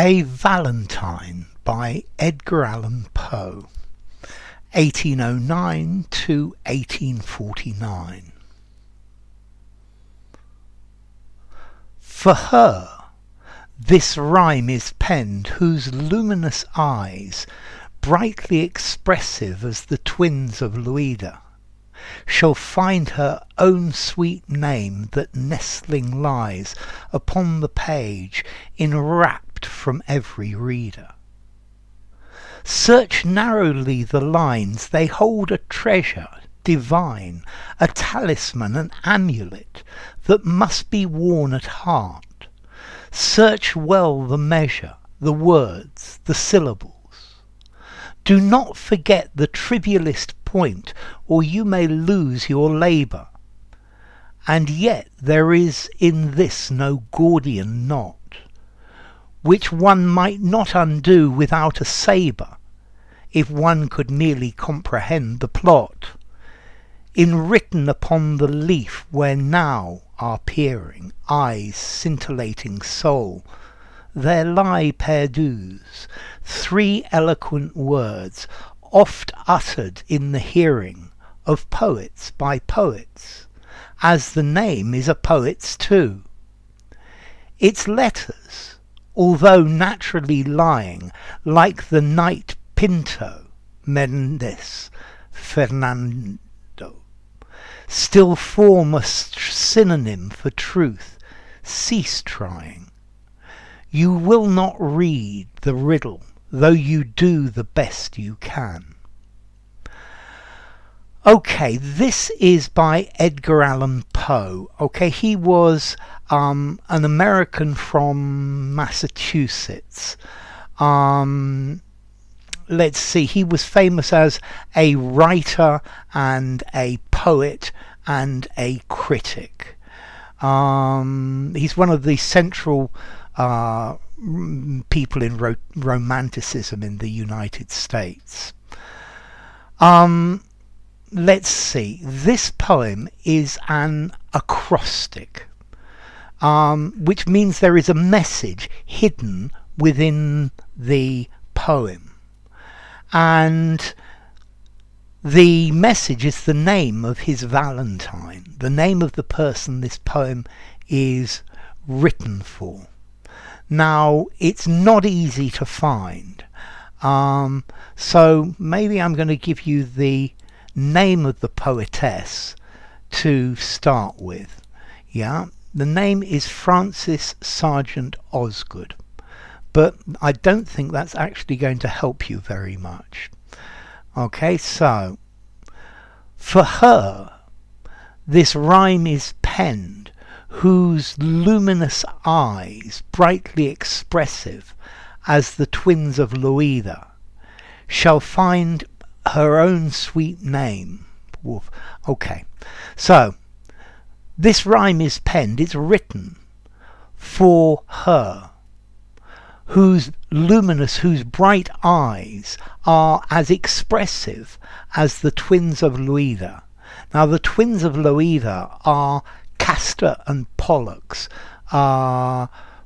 A Valentine by Edgar Allan Poe, 1809 to 1849. For her this rhyme is penned, whose luminous eyes, brightly expressive as the twins of Loeda, shall find her own sweet name that nestling lies upon the page, enwrapped from every reader. Search narrowly the lines, they hold a treasure divine, a talisman, an amulet that must be worn at heart. Search well the measure, the words, the syllables. Do not forget the trivialest point, or you may lose your labour. And yet there is in this no Gordian knot, which one might not undo without a sabre, if one could merely comprehend the plot. Enwritten upon the leaf where now are peering eyes, scintillating soul, there lie perdus, three eloquent words, oft uttered in the hearing of poets by poets, as the name is a poet's too. Its letters, although naturally lying, like the knight Pinto, Mendes, Fernando, still form a synonym for truth. Cease trying. You will not read the riddle, though you do the best you can. Okay, this is by Edgar Allan Poe. Okay, he was an American from Massachusetts. Let's see, he was famous as a writer and a poet and a critic. He's one of the central people in Romanticism in the United States. Let's see, this poem is an acrostic, which means there is a message hidden within the poem. And the message is the name of his Valentine, the name of the person this poem is written for. Now, it's not easy to find, so maybe I'm going to give you the name of the poetess to start with. Yeah, the name is Frances Sargent Osgood, but I don't think that's actually going to help you very much. Okay, so for her this rhyme is penned, whose luminous eyes, brightly expressive as the twins of Loeda, shall find her own sweet name. Wolf. Okay, so this rhyme is penned, it's written for her, whose luminous, whose bright eyes are as expressive as the twins of Loeda. Now the twins of Loeda are Castor and Pollux,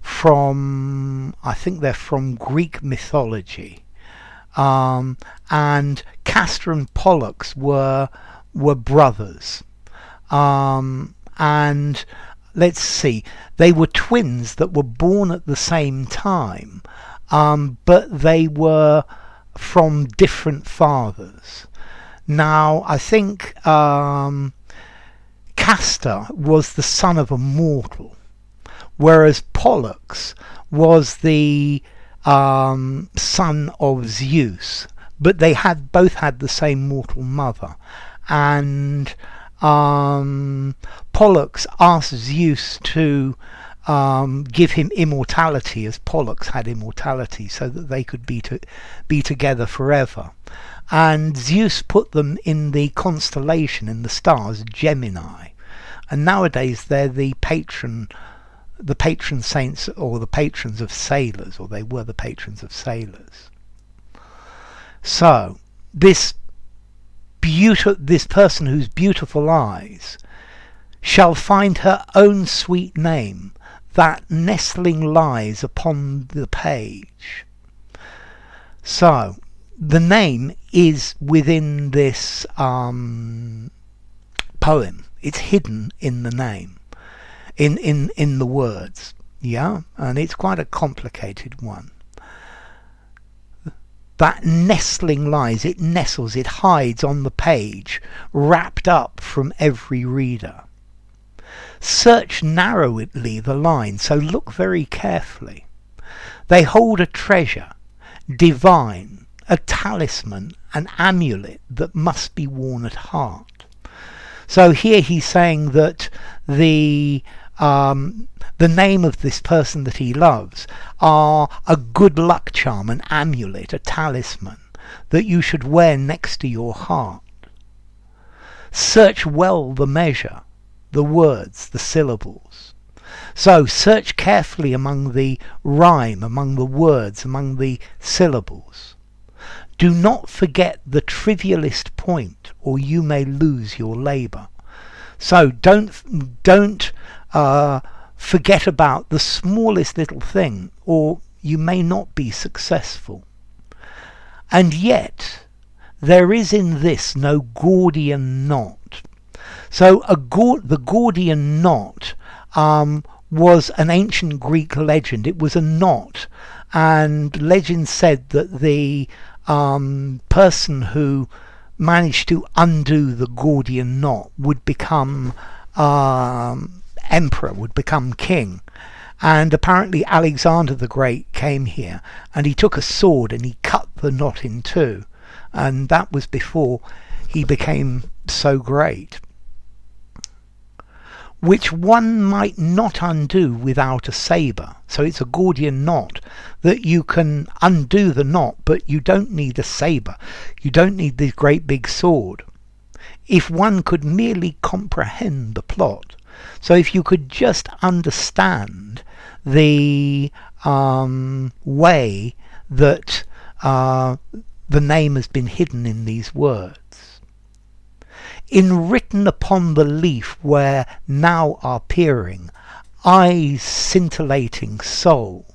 from, I think they're from Greek mythology. And Castor and Pollux were brothers. And let's see, they were twins that were born at the same time, but they were from different fathers. Now, I think Castor was the son of a mortal, whereas Pollux was the son of Zeus, but they both had the same mortal mother. And Pollux asked Zeus to give him immortality, as Pollux had immortality, so that they could be together forever. And Zeus put them in the constellation, in the stars, Gemini. And nowadays they're the patron saints, or the patrons of sailors, or they were the patrons of sailors. So this person whose beautiful eyes shall find her own sweet name that nestling lies upon the page. So the name is within this poem. It's hidden in the name, in the words. Yeah, and it's quite a complicated one. That nestling lies, it nestles, it hides on the page, wrapped up from every reader. Search narrowly the line, so look very carefully. They hold a treasure, divine, a talisman, an amulet that must be worn at heart. So here he's saying that the name of this person that he loves are a good luck charm, an amulet, a talisman that you should wear next to your heart. Search well the measure, the words, the syllables. So search carefully among the rhyme, among the words, among the syllables. Do not forget the trivialest point, or you may lose your labour. So don't forget about the smallest little thing, or you may not be successful. And yet there is in this no Gordian knot. So the Gordian knot was an ancient Greek legend. It was a knot, and legend said that the person who managed to undo the Gordian knot would become emperor, would become king. And apparently Alexander the Great came here and he took a sword and he cut the knot in two, and that was before he became so great, which one might not undo without a sabre. So it's a Gordian knot that you can undo the knot, but you don't need a sabre, you don't need this great big sword, if one could merely comprehend the plot. So if you could just understand the way that the name has been hidden in these words. Enwritten upon the leaf where now are peering, eyes scintillating soul.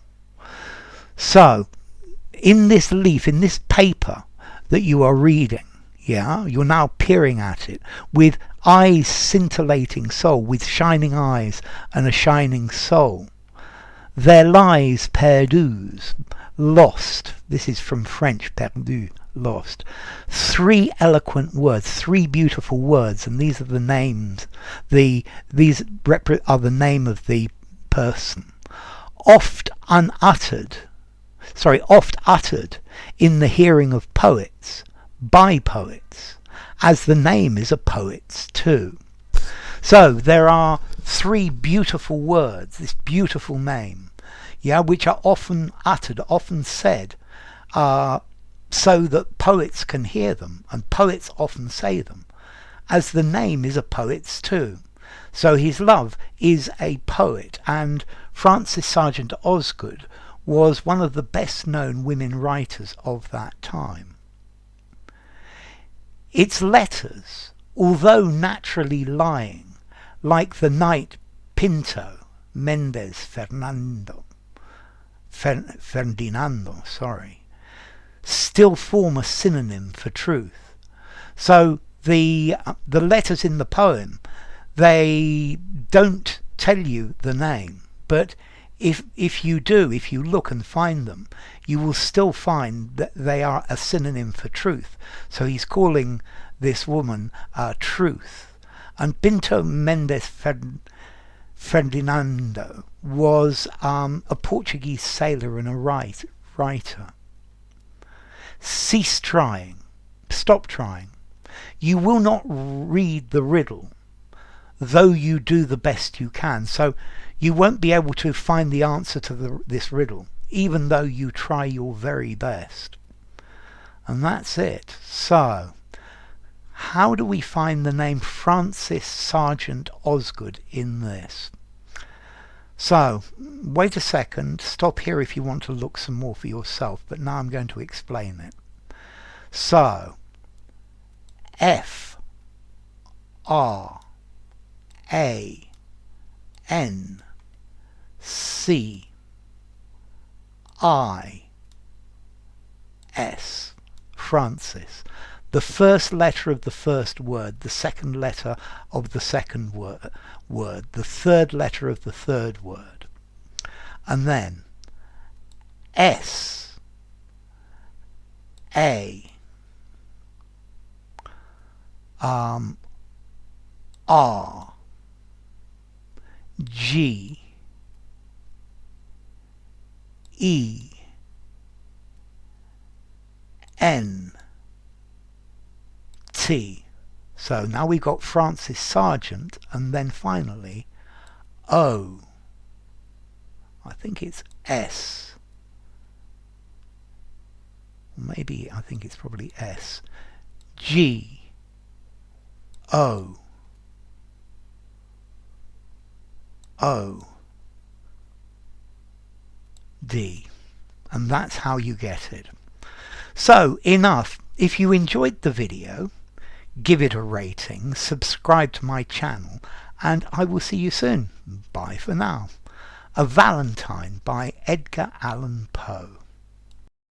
So in this leaf, in this paper that you are reading, yeah, you're now peering at it with eyes scintillating soul, with shining eyes and a shining soul. There lies perdus, lost. This is from French, perdu, lost. Three eloquent words, three beautiful words, and these are the names. These are the name of the person. Oft uttered in the hearing of poets, by poets, as the name is a poet's too. So there are three beautiful words, this beautiful name, yeah, which are often uttered, often said, so that poets can hear them, and poets often say them, as the name is a poet's too. So his love is a poet, and Frances Sargent Osgood was one of the best known women writers of that time. Its letters, although naturally lying, like the knight Pinto, Ferdinando, still form a synonym for truth. So the letters in the poem, they don't tell you the name, but if you look and find them, you will still find that they are a synonym for truth. So he's calling this woman Truth. And Pinto Mendes Ferdinando was a Portuguese sailor and a writer. Cease trying. Stop trying. You will not read the riddle, though you do the best you can. So you won't be able to find the answer to this riddle, even though you try your very best. And that's it. So how do we find the name Frances Sargent Osgood in this? So wait a second, stop here if you want to look some more for yourself, but now I'm going to explain it. So F-R-A-N-C-E C, I, S. Francis. The first letter of the first word, the second letter of the second word, the third letter of the third word. And then S, A, R, G, E, N, T. So now we've got Francis Sargent, and then finally O. I think it's S. Maybe I think it's probably S. G, O, O, D. And that's how you get it. So enough. If you enjoyed the video, give it a rating, subscribe to my channel, and I will see you soon. Bye for now. A Valentine by Edgar Allan Poe.